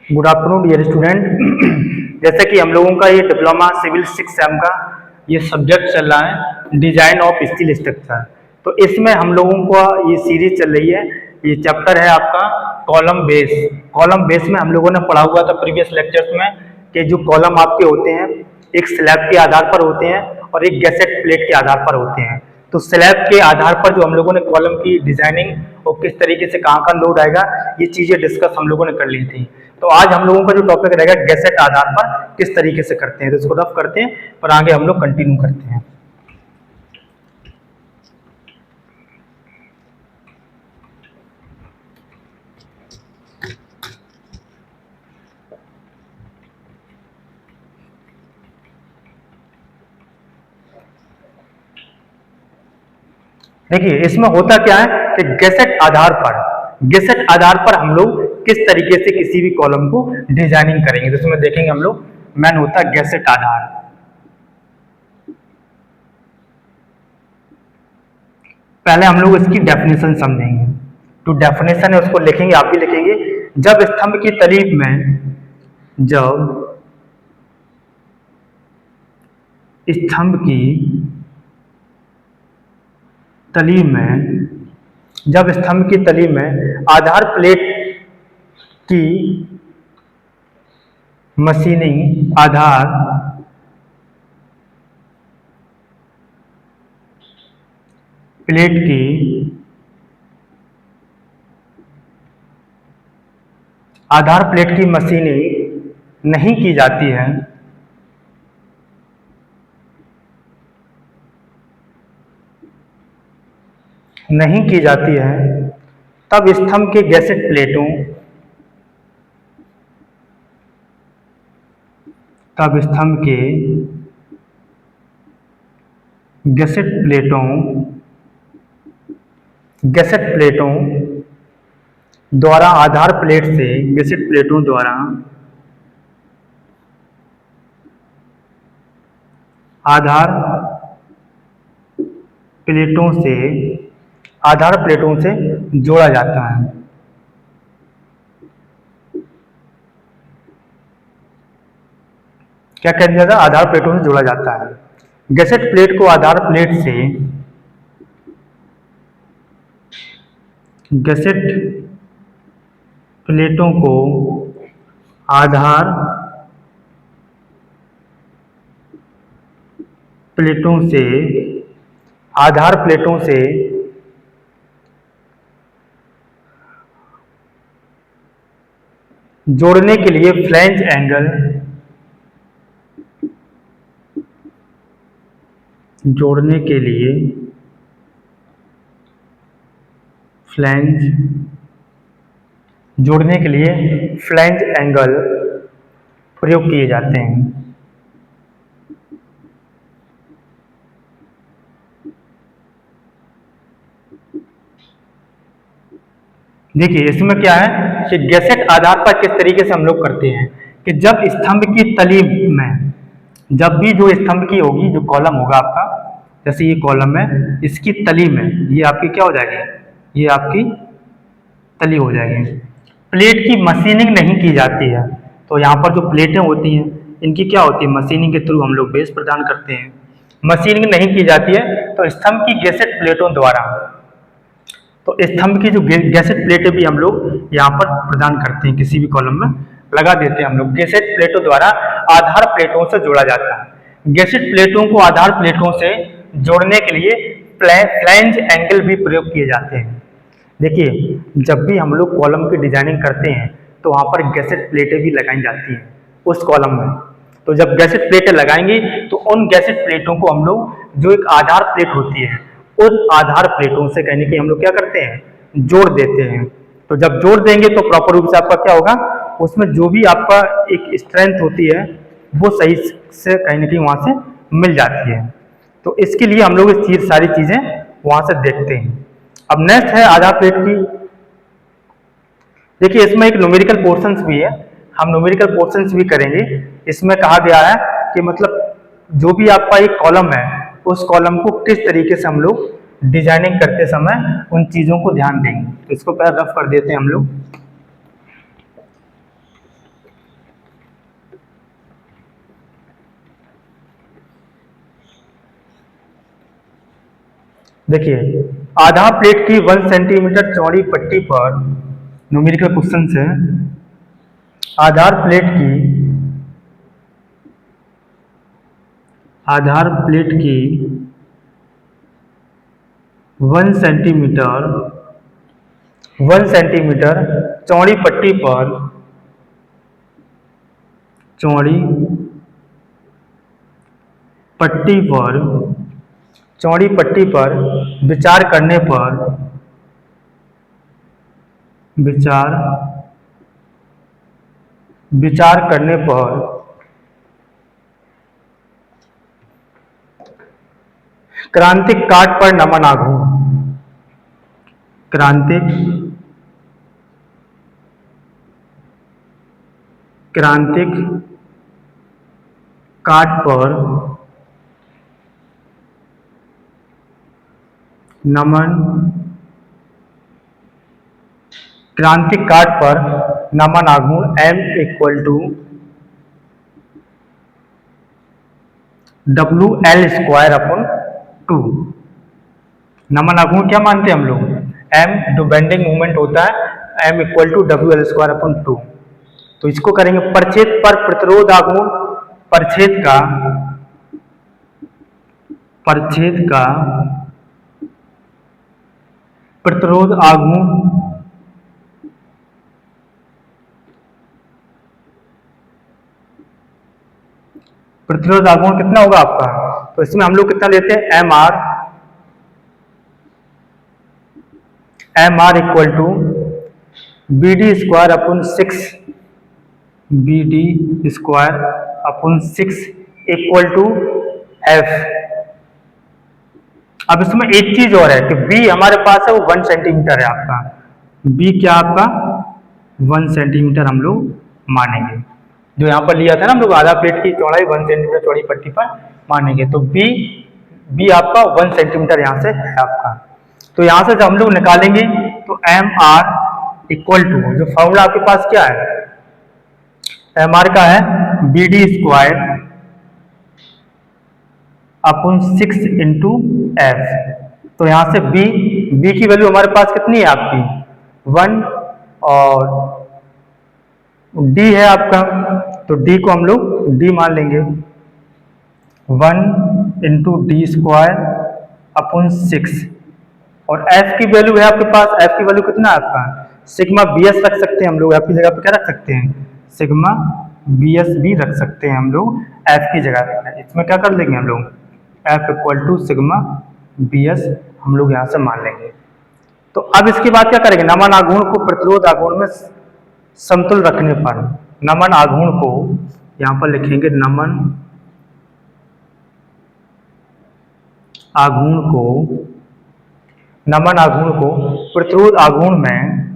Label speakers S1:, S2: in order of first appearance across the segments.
S1: Good afternoon dear student. जैसे कि हम लोगों का ये डिप्लोमा सिविल 6 सेम का ये सब्जेक्ट चल रहा है डिजाइन ऑफ स्टील स्ट्रक्चर। तो इसमें हम लोगों का ये सीरीज चल रही है। ये चैप्टर है आपका कॉलम बेस। कॉलम बेस में हम लोगों ने पढ़ा हुआ था प्रीवियस लेक्चर्स में कि जो कॉलम आपके होते हैं एक स्लैब के आधार पर होते हैं और एक गैसेट प्लेट के आधार पर होते हैं। तो स्लैब के आधार पर जो हम लोगों ने कॉलम की डिजाइनिंग और किस तरीके से कहाँ का लोड आएगा ये चीजें डिस्कस हम लोगों ने कर ली थी। तो आज हम लोगों का जो टॉपिक रहेगा गैसेट आधार पर किस तरीके से करते हैं, तो इसको रफ करते हैं और आगे हम लोग कंटिन्यू करते हैं। देखिए इसमें होता क्या है कि गैसेट आधार पर हम लोग किस तरीके से किसी भी कॉलम को डिजाइनिंग करेंगे। तो इसमें देखेंगे हम लोग मेन होता है गैसेट आधार। पहले हम लोग इसकी डेफिनेशन समझेंगे। तो डेफिनेशन है उसको लिखेंगे, आप भी लिखेंगे। जब स्तंभ की तलीब में जब स्तंभ की तली में आधार प्लेट की मशीनिंग आधार प्लेट की मशीनिंग नहीं की जाती है तब स्तंभ के गैसेट प्लेटों द्वारा आधार प्लेटों से जोड़ा जाता है। क्या कह दिया था? आधार प्लेटों से जोड़ा जाता है। गैसेट प्लेट को आधार प्लेटों से जोड़ने के लिए फ्लैंज एंगल प्रयोग किए जाते हैं। देखिए इसमें क्या है कि गैसेट आधार पर किस तरीके से हम लोग करते हैं कि जब स्तंभ की तली में, जब भी जो स्तंभ की होगी, जो कॉलम होगा आपका, जैसे ये कॉलम है, इसकी तली में ये आपकी क्या हो जाएगी, ये आपकी तली हो जाएगी। प्लेट की मशीनिंग नहीं की जाती है। तो यहाँ पर जो प्लेटें होती हैं इनकी क्या होती है, मशीनिंग के थ्रू हम लोग बेस प्रदान करते हैं। मशीनिंग नहीं की जाती है तो स्तंभ की गैसेट प्लेटों द्वारा, तो स्तंभ की जो गैसेट प्लेटें भी हम लोग यहाँ पर प्रदान करते हैं, किसी भी कॉलम में लगा देते हैं हम लोग। गैसेट प्लेटों द्वारा आधार प्लेटों से जोड़ा जाता है। गैसेट प्लेटों को आधार प्लेटों से जोड़ने के लिए फ्लैंज एंगल भी प्रयोग किए जाते हैं। देखिए जब भी हम लोग कॉलम की डिजाइनिंग करते हैं तो वहाँ पर गैसेट प्लेटें भी लगाई जाती हैं उस कॉलम में। तो जब गैसेट प्लेटें लगाएंगे तो उन गैसेट प्लेटों को हम लोग, जो एक आधार प्लेट होती है, उन आधार प्लेटों से कहने की हम लोग क्या करते हैं, जोड़ देते हैं। तो जब जोड़ देंगे तो प्रॉपर रूप से आपका क्या होगा, उसमें जो भी आपका एक स्ट्रेंथ होती है वो सही से कहीं ना कहीं वहाँ से मिल जाती है। तो इसके लिए हम लोग इस सारी चीज़ें वहाँ से देखते हैं। अब नेक्स्ट है आधार प्लेट की। देखिए इसमें एक न्यूमेरिकल पोर्शंस भी है, हम न्यूमेरिकल पोर्शंस भी करेंगे। इसमें कहा गया है कि मतलब जो भी आपका एक कॉलम है उस कॉलम को किस तरीके से हम लोग डिजाइनिंग करते समय उन चीजों को ध्यान देंगे। तो इसको पहले रफ कर देते हैं हम लोग। देखिए, आधार प्लेट की 1 सेंटीमीटर चौड़ी पट्टी पर न्यूमेरिकल क्वेश्चन है। आधार प्लेट की 1 सेंटीमीटर चौड़ी चौड़ी पट्टी पर विचार करने पर क्रांतिक काट पर नमन आघूर्ण, क्रांतिक काट पर नमन आघूर्ण M इक्वल टू WL² 2। नमन आघूर्ण क्या मानते हैं हम लोग? M जो बेंडिंग मूवमेंट होता है, M इक्वल टू WL² 2। तो इसको करेंगे परिच्छेद पर प्रतिरोध आघूर्ण, परिच्छेद का प्रतिरोध आघूर्ण कितना होगा आपका? तो इसमें हम लोग कितना लेते हैं? M R equal to BD² equal to F। अब इसमें एक चीज और है कि B हमारे पास है वो 1 सेंटीमीटर है आपका। B क्या आपका? 1 सेंटीमीटर हम लोग मानेंगे। जो यहाँ पर लिया था ना हम लोग, आधा प्लेट की चौड़ाई 1 सेंटीमीटर चौड़ी पट्टी पर मानेंगे। तो B आपका 1 सेंटीमीटर यहाँ से है आपका। तो यहाँ से जब हम लोग निकालेंगे तो MR इक्वल टू, जो फॉर्मूला आपके पास क्या है? MR का है BD² 6 इंटू F। तो यहाँ से B की वैल्यू हमारे पास कितनी है आपकी? 1 और D है आपका, तो D को हम लोग D मान लेंगे। 1 इंटू D² 6 और F की वैल्यू है आपके पास। F की वैल्यू कितना है आपका? सिग्मा BS रख सकते हैं हम लोग। F की जगह पे क्या रख सकते हैं? सिग्मा BS भी रख सकते हैं हम लोग F की जगह पे। इसमें क्या कर लेंगे हम लोग? F equal to sigma BS हम लोग यहाँ से मान लेंगे। तो अब इसके बाद क्या करेंगे? नमन आघूर्ण को प्रतिरोध आघूर्ण में समतुल रखने पर, नमन आघूर्ण को यहाँ पर लिखेंगे, नमन आघूर्ण को प्रतिरोध आघूर्ण में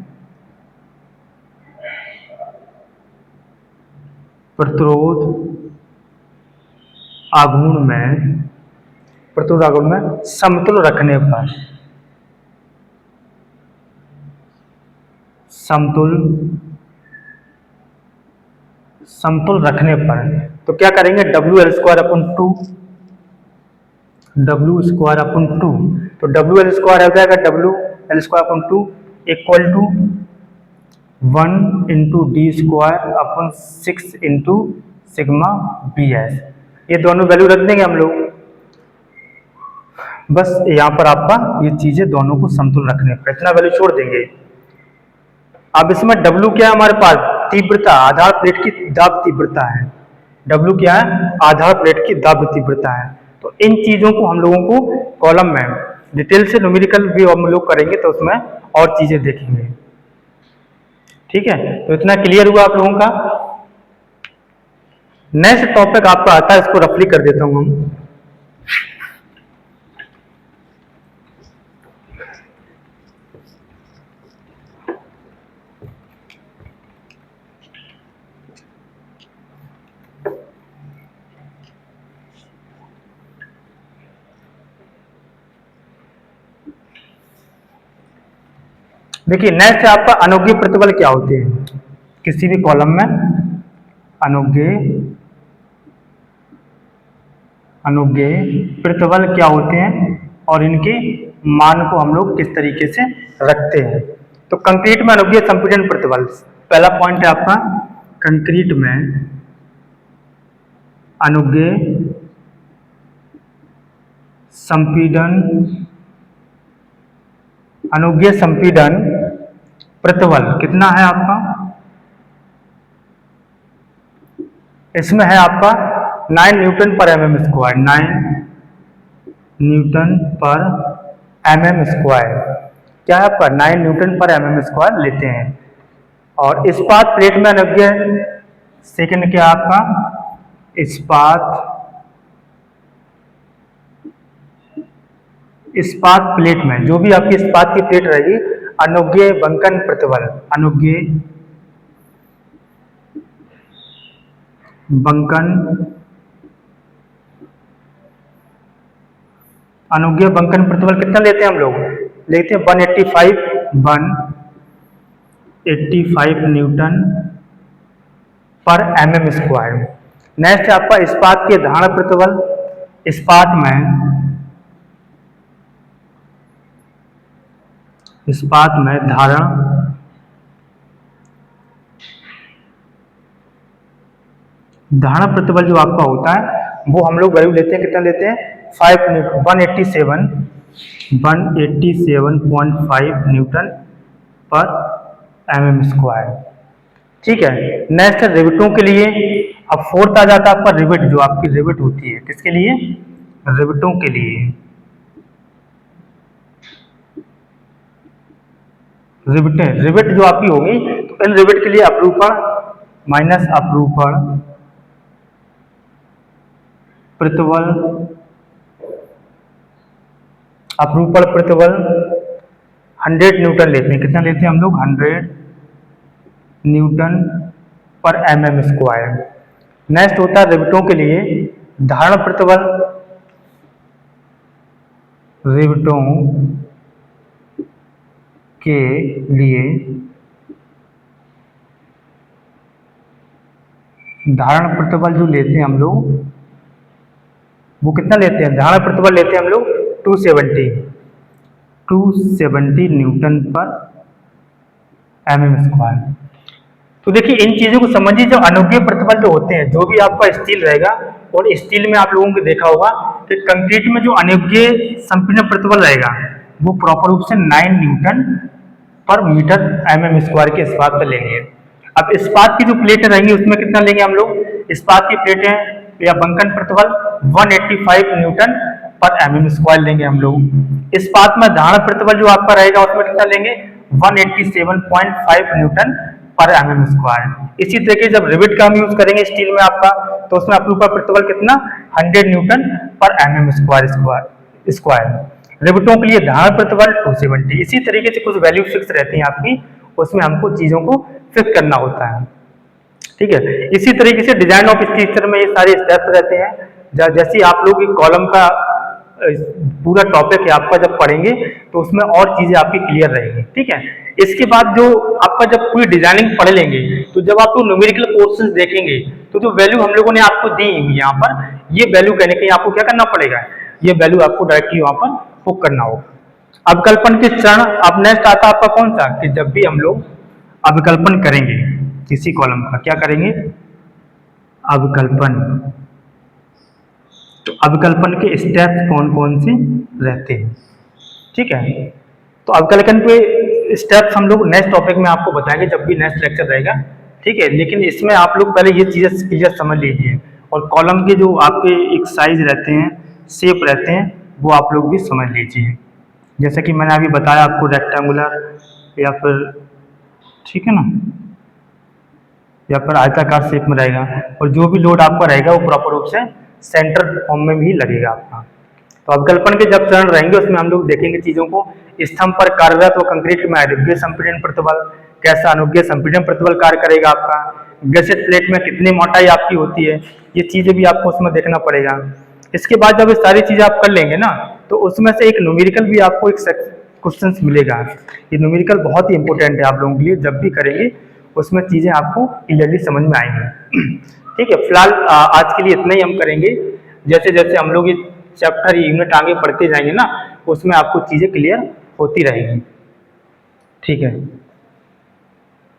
S1: समतुल रखने पर तो क्या करेंगे? WL² 2। तो WL² हो जाएगा WL² 2 equal to 1 into D² 6 into sigma BS। ये दोनों वैल्यू रख देंगे हम लोग। बस यहाँ पर आपका ये चीजें दोनों को समतुल रखने पर इतना वैल्यू छोड़ देंगे। अब इसमें W क्या है हमारे पास? तीव्रता, आधार प्लेट की दाब तीव्रता है। W क्या है? आधार प्लेट की दाब तीव्रता है। तो इन चीजों को हम लोगों को कॉलम में डिटेल से न्यूमेरिकल भी हम लोग करेंगे तो उसमें और चीजें देखेंगे। ठीक है, तो इतना क्लियर हुआ आप लोगों का। नेक्स्ट टॉपिक आपका आता है, इसको रफली कर देता हूं हम। देखिए नेक्स्ट आपका अनुज्ञेय प्रतिबल क्या होते हैं किसी भी कॉलम में। अनुज्ञेय प्रतिबल क्या होते हैं और इनकी मान को हम लोग किस तरीके से रखते हैं। तो कंक्रीट में अनुज्ञेय संपीड़न प्रतिबल, पहला पॉइंट है आपका कंक्रीट में अनुज्ञेय संपीड़न प्रतिबल कितना है आपका, इसमें है आपका 9 न्यूटन पर mm स्क्वायर, 9 न्यूटन पर mm स्क्वायर, क्या है आपका 9 न्यूटन पर mm स्क्वायर लेते हैं। और इस्पात प्लेट में अनुज्ञेय, सेकंड क्या आपका इस्पात प्लेट में, जो भी आपकी इस्पात की प्लेट रहेगी, अनुज्ञेय बंकन प्रतिबल, अनुज्ञेय बंकन प्रतिबल कितना लेते हैं हम लोग, लेते हैं 185 न्यूटन पर mm स्क्वायर। नेक्स्ट आपका इस्पात के धारण प्रतिबल, इस्पात में धारण प्रतिबल जो आपका होता है वो हम लोग वैल्यू लेते हैं, कितना लेते हैं 187.5 न्यूटन पर mm स्क्वायर। ठीक है, नेक्स्ट रिवेटों के लिए अब फोर्थ आ जाता है आपका रिवेट, जो आपकी रिवेट होती है किसके लिए, रिवेटों के लिए। रिवेट जो आपकी होगी, तो इन रिवेट के लिए अपरूपण माइनस अपरूपण प्रतिबल, अपरूपण प्रतिबल 100 न्यूटन लेते हैं, कितना लेते हैं हम लोग 100 न्यूटन पर mm स्क्वायर। नेक्स्ट होता है रिवेटों के लिए धारण प्रतिबल, रिवेटों के लिए धारण प्रतिबल जो लेते हैं हम लोग, वो कितना लेते हैं, धारण प्रतिबल लेते हैं हम लोग 270 न्यूटन पर mm स्क्वायर। तो देखिए इन चीजों को समझिए, जो अनुज्ञेय प्रतिबल जो होते हैं, जो भी आपका स्टील रहेगा, और स्टील में आप लोगों को देखा होगा कि कंक्रीट में जो अनुज्ञेय संपीड़न प्रतिबल रहेगा वो प्रॉपर रूप से 9 न्यूटन पर मीटर mm स्क्वायर के इस्पात पर लेंगे। अब इस्पात की जो प्लेटें रहेंगी उसमें कितना लेंगे हम लोग, इस्पात की प्लेटें या बंकन प्रतिबल 185 न्यूटन पर mm स्क्वायर लेंगे हम लोग। इस्पात में धारण प्रतिबल जो आपका रहेगा उसमें कितना लेंगे 187.5 न्यूटन पर mm स्क्वायर। इसी तरीके जब रिवेट का हम यूज करेंगे स्टील में आपका, तो उसमें अपरूपण प्रतिबल कितना 100 न्यूटन पर mm स्क्वायर। रिवेटों के लिए धारण प्रतिबल 270। इसी तरीके से कुछ वैल्यू फिक्स रहती हैं आपकी, उसमें हमको चीजों को फिक्स करना होता है। ठीक है, इसी तरीके से डिजाइन ऑफ स्ट्रक्चर में ये सारे स्टेप्स रहते हैं। जैसे आप लोग कॉलम का पूरा टॉपिक है आपका जब पढ़ेंगे तो उसमें और चीजें आपकी क्लियर रहेंगी। ठीक है, इसके बाद जो आपका जब पूरी डिजाइनिंग पढ़ लेंगे, तो जब आप न्यूमेरिकल पोर्शंस देखेंगे, तो जो वैल्यू हम लोगों ने आपको दी हुई यहाँ पर, ये वैल्यू कहने के आपको क्या करना पड़ेगा, ये वैल्यू आपको डायरेक्टली वहां पर पुट करना होगा। अवकल्पन के चरण अब नेक्स्ट आता है आपका कौन सा, कि जब भी हम लोग अवकल्पन करेंगे किसी कॉलम का, क्या करेंगे अवकल्पन, तो अवकल्पन के स्टेप्स कौन कौन से रहते हैं। ठीक है, तो अवकल्पन पे स्टेप्स हम लोग नेक्स्ट टॉपिक में आपको बताएंगे जब भी नेक्स्ट लेक्चर रहेगा। ठीक है, लेकिन इसमें आप लोग पहले ये चीजें क्लियर समझ लीजिए, और कॉलम के जो आपके एक साइज रहते हैं, शेप रहते हैं, वो आप लोग भी समझ लीजिए। जैसे कि मैंने अभी बताया आपको रेक्टेंगुलर या फिर, ठीक है ना, या फिर आयताकार शेप में रहेगा, और जो भी लोड आपका रहेगा वो प्रॉपर रूप से सेंटर फॉर्म में भी लगेगा आपका। तो अवकल्पन के जब चरण रहेंगे उसमें हम लोग देखेंगे चीजों को, स्तंभ पर कार्यरत व कंक्रीट में अनुज्ञेय संपीड़न प्रतिबल, कैसा अनुज्ञेय संपीड़न प्रतिबल कार्य करेगा आपका, गैसेट प्लेट में कितनी मोटाई आपकी होती है, ये चीजें भी आपको उसमें देखना पड़ेगा। इसके बाद जब ये सारी चीजें आप कर लेंगे ना, तो उसमें से एक न्यूमेरिकल भी आपको एक क्वेश्चन मिलेगा। ये न्यूमेरिकल बहुत ही इंपॉर्टेंट है आप लोगों के लिए, जब भी करेंगे उसमें चीजें आपको क्लियरली समझ में आएंगी। ठीक है, फिलहाल आज के लिए इतना ही हम करेंगे। जैसे जैसे हम लोग ये चैप्टर यूनिट आगे पढ़ते जाएंगे ना, उसमें आपको चीज़ें क्लियर होती रहेगी। ठीक है।